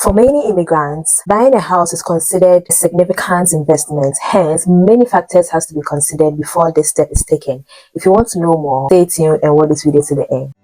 For many immigrants, buying a house is considered a significant investment. Hence, many factors has to be considered before this step is taken. If you want to know more, stay tuned and watch this video to the end.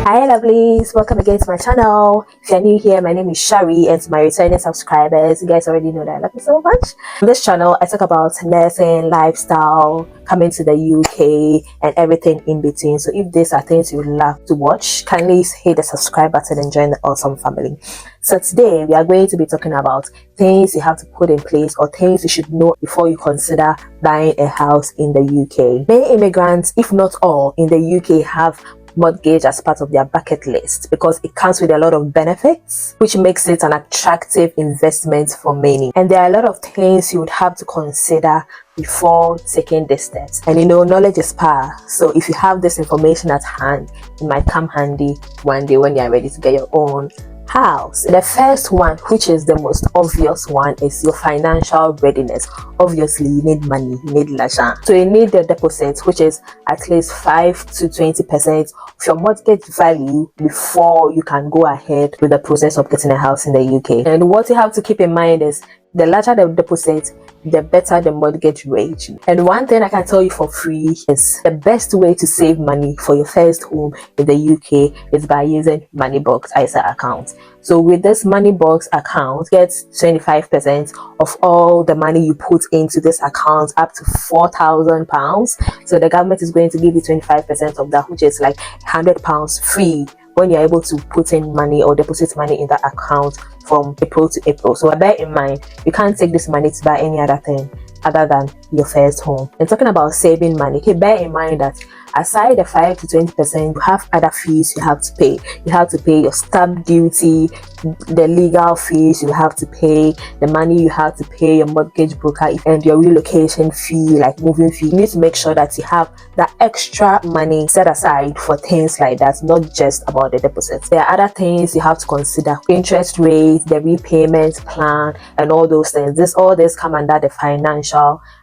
Hi lovelies, welcome again to my channel. If you're new here, my name is Shari, and to my returning subscribers, you guys already know that I love you so much. On this channel, I talk about nursing, lifestyle, coming to the UK, and everything in between. So if these are things you would love to watch, kindly hit the subscribe button and join the awesome family. So today, we are going to be talking about things you have to put in place or things you should know before you consider buying a house in the UK. Many immigrants, if not all, in the UK have mortgage as part of their bucket list because it comes with a lot of benefits, which makes it an attractive investment for many. And there are a lot of things you would have to consider before taking this steps. And you know, knowledge is power. So if you have this information at hand, it might come handy one day when you're ready to get your own house. The first one, which is the most obvious one, is your financial readiness. Obviously, you need money, you need l'argent. So you need the deposit, which is at least 5 to 20% of your mortgage value before you can go ahead with the process of getting a house in the UK. And what you have to keep in mind is the larger the deposit, the better the mortgage rate. And one thing I can tell you for free is the best way to save money for your first home in the UK is by using Moneybox ISA account. So with this Moneybox account, get 25% of all the money you put into this account, up to £4,000. So the government is going to give you 25% of that, which is like £100 free when you're able to put in money or deposit money in that account from April to April. So bear in mind, you can't take this money to buy any other thing other than your first home. And talking about saving money, okay, bear in mind that aside the 5 to 20%, you have other fees you have to pay. You have to pay your stamp duty, the legal fees you have to pay, the money you have to pay your mortgage broker, and your relocation fee, like moving fee. You need to make sure that you have that extra money set aside for things like that, not just about the deposits. There are other things you have to consider: interest rates, the repayment plan, and all those things. All this come under the financial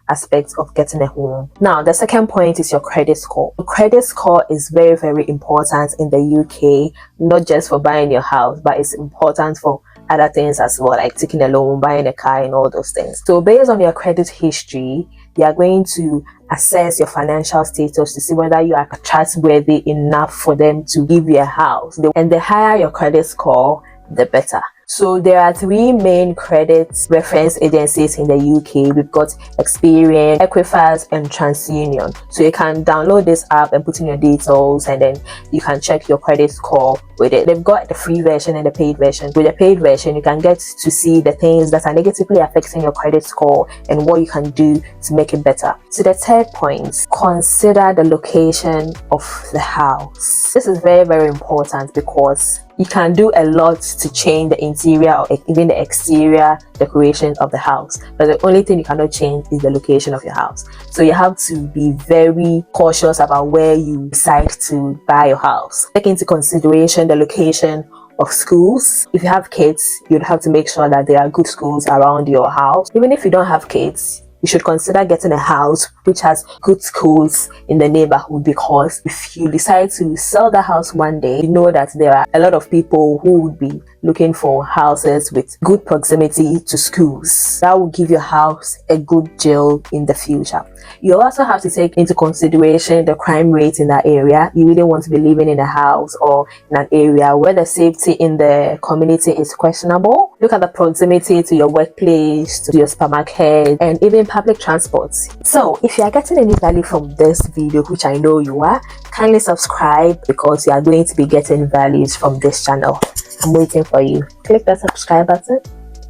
aspects of getting a home. Now, the second point is your credit score. Your credit score is very, very important in the UK, not just for buying your house, but it's important for other things as well, like taking a loan, buying a car, and all those things. So based on your credit history, they are going to assess your financial status to see whether you are trustworthy enough for them to give you a house. And the higher your credit score, the better. So there are 3 main credit reference agencies in the UK. We've got Experian, Equifax, and TransUnion. So you can download this app and put in your details, and then you can check your credit score with it. They've got the free version and the paid version. With the paid version, you can get to see the things that are negatively affecting your credit score and what you can do to make it better. So the third point, consider the location of the house. This is very, very important because you can do a lot to change the interior or even the exterior decorations of the house, but the only thing you cannot change is the location of your house. So you have to be very cautious about where you decide to buy your house. Take into consideration the location of schools. If you have kids, you'd have to make sure that there are good schools around your house. Even if you don't have kids, you should consider getting a house which has good schools in the neighborhood, because if you decide to sell the house one day, you know that there are a lot of people who would be looking for houses with good proximity to schools. That will give your house a good deal in the future. You also have to take into consideration the crime rate in that area. You really want to be living in a house or in an area where the safety in the community is questionable. Look at the proximity to your workplace, to your supermarket, and even public transport. So if you are getting any value from this video, which I know you are, kindly subscribe because you are going to be getting values from this channel. I'm waiting for you. Click that subscribe button.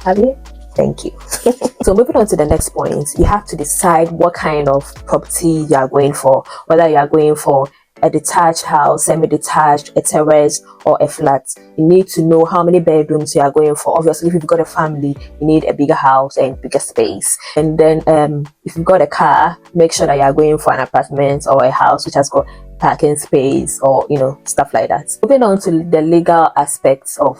Have you? Thank you. So moving on to the next point, you have to decide what kind of property you are going for, whether you are going for a detached house, semi-detached, a terrace, or a flat. You need to know how many bedrooms you are going for. Obviously, if you've got a family, you need a bigger house and bigger space. And then if you've got a car, make sure that you are going for an apartment or a house which has got parking space, or stuff like that. Moving on to the legal aspects of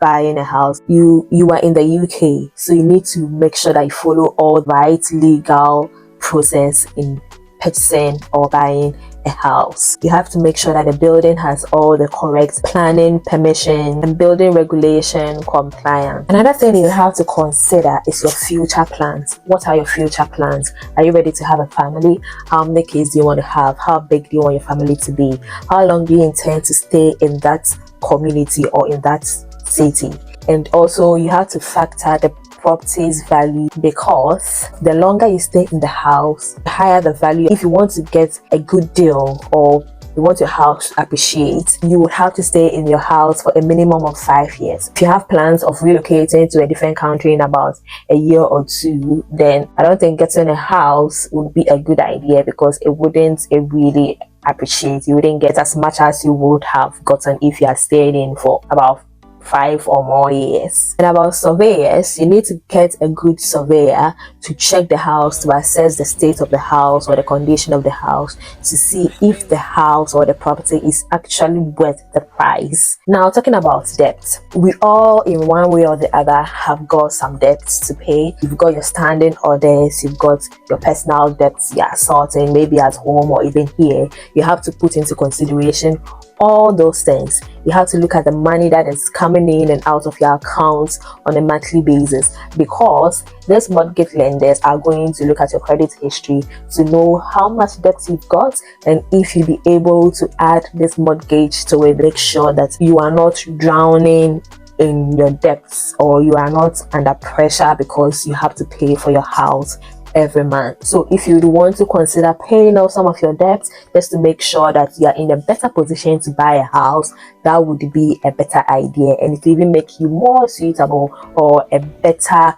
buying a house, you are in the UK, so you need to make sure that you follow all right legal process in purchasing or buying a house. You have to make sure that the building has all the correct planning permission and building regulation compliance. Another thing you have to consider is your future plans. What are your future plans? Are you ready to have a family? How many kids do you want to have? How big do you want your family to be? How long do you intend to stay in that community or in that city? And also you have to factor the property's value, because the longer you stay in the house, the higher the value. If you want to get a good deal or you want your house to appreciate, you would have to stay in your house for a minimum of 5 years. If you have plans of relocating to a different country in about a year or two, then I don't think getting a house would be a good idea, because it wouldn't really appreciate. You wouldn't get as much as you would have gotten if you had stayed in for about 5 or more years. And about surveyors, you need to get a good surveyor to check the house, to assess the state of the house or the condition of the house, to see if the house or the property is actually worth the price. Now, talking about debt, we all in one way or the other have got some debts to pay. You've got your standing orders, you've got your personal debts you're sorting, maybe at home or even here. You have to put into consideration all those things. You have to look at the money that is coming in and out of your accounts on a monthly basis, because these mortgage lenders are going to look at your credit history to know how much debt you've got, and if you'll be able to add this mortgage to it, make sure that you are not drowning in your debts or you are not under pressure because you have to pay for your house every month. So if you want to consider paying off some of your debts just to make sure that you are in a better position to buy a house, that would be a better idea, and it will even make you more suitable or a better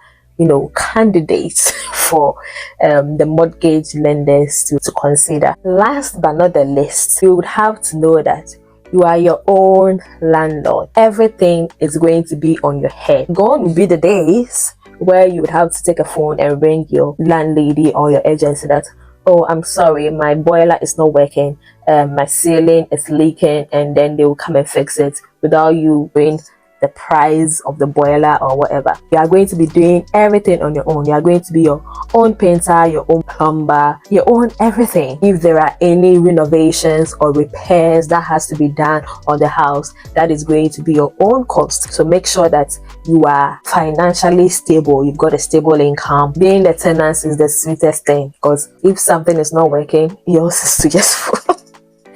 candidate for the mortgage lenders to consider. Last but not the least, you would have to know that you are your own landlord. Everything is going to be on your head. Gone will be the days where you would have to take a phone and ring your landlady or your agency that, oh, I'm sorry, my boiler is not working, my ceiling is leaking, and then they will come and fix it without you bring the price of the boiler or whatever. You are going to be doing everything on your own. You are going to be your own painter, your own plumber, your own everything. If there are any renovations or repairs that has to be done on the house, that is going to be your own cost. So make sure that you are financially stable. You've got a stable income. Being the tenant is the sweetest thing, because if something is not working, yours is to just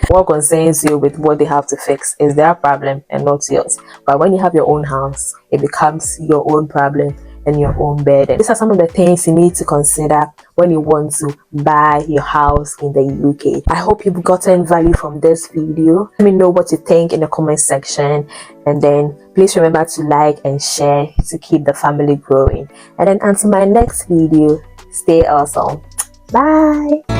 what concerns you with what they have to fix is their problem and not yours. But when you have your own house, it becomes your own problem and your own burden. These are some of the things you need to consider when you want to buy your house in the UK. I hope you've gotten value from this video. Let me know what you think in the comment section, and then please remember to like and share to keep the family growing. And then until my next video, stay awesome. Bye.